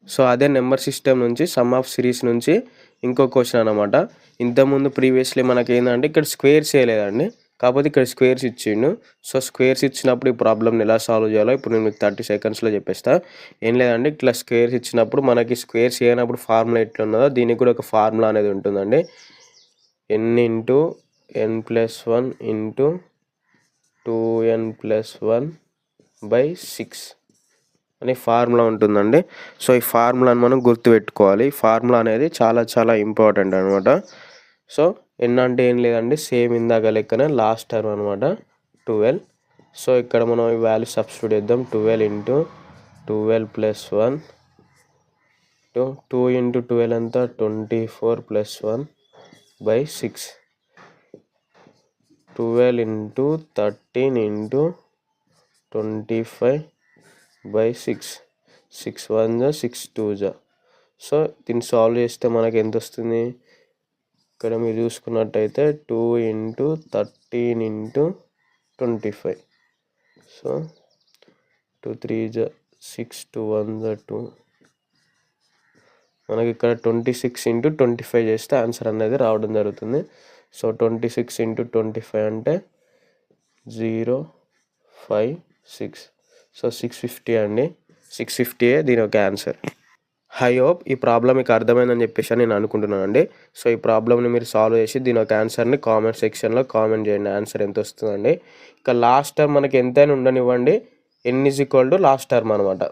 So అదే number system నుంచి some of series నుంచి ఇంకో క్వశ్చన్ అనమాట. ఇంతకుముందు ప్రీవియస్లీ మనకి ఏంటంటే ఇక్కడ స్క్వేర్స్ చేయలేదండి, కాకపోతే ఇక్కడ స్క్వేర్స్ ఇచ్చిండు. సో స్క్వేర్స్ ఇచ్చినప్పుడు ఈ ప్రాబ్లమ్ని ఎలా సాల్వ్ చేయాలో ఇప్పుడు నేను మీకు 30 సెకండ్స్లో చెప్పేస్తా. ఏం లేదండి, ఇట్లా స్క్వేర్స్ ఇచ్చినప్పుడు మనకి స్క్వేర్స్ చేయనప్పుడు ఫార్ములా ఎట్లా ఉన్నదో దీనికి కూడా ఒక ఫార్ములా అనేది ఉంటుందండి. n into n+1 into 2n+1/6 అనే ఫార్ములా ఉంటుందండి. సో ఈ ఫార్ములాని మనం గుర్తుపెట్టుకోవాలి. ఈ ఫార్ములా అనేది చాలా చాలా ఇంపార్టెంట్ అనమాట. సో n అంటే ఏం లేదండి, సేమ్ ఇందాక లెక్కనే లాస్ట్ టర్మ్ అనమాట 12. సో ఇక్కడ మనం ఈ వాల్యూ సబ్స్టిట్యూట్ చేద్దాం. 12 ఇంటూ 12+1 2 ఇంటూ 12 అంతా 24+1/6. 12 ఇంటూ 13 ఇంటూ 25/6. 6 1 6 2. సో దీన్ని సాల్వ్ చేస్తే మనకి ఎంత వస్తుంది? ఇక్కడ మీరు చూసుకున్నట్టయితే 2 ఇంటూ 13 ఇంటూ 25. సో 2 3 6 2 1 2. మనకి ఇక్కడ 26 ఇంటూ 25 చేస్తే ఆన్సర్ అనేది రావడం జరుగుతుంది. సో 26 ఇంటూ 25 అంటే 056. సో 650 అండి, 650 దీని ఒక ఆన్సర్. ఐ హోప్ ఈ ప్రాబ్లం మీకు అర్థమైందని చెప్పేసి నేను అనుకుంటున్నాను అండి. సో ఈ ప్రాబ్లమ్ని మీరు సాల్వ్ చేసి దీని ఒక ఆన్సర్ని కామెంట్ సెక్షన్లో కామెంట్ చేయండి, ఆన్సర్ ఎంత వస్తుందండి. ఇక లాస్ట్ టర్మ్ మనకి ఎంతైనా ఉండనివ్వండి, n = లాస్ట్ టర్మ్ అనమాట.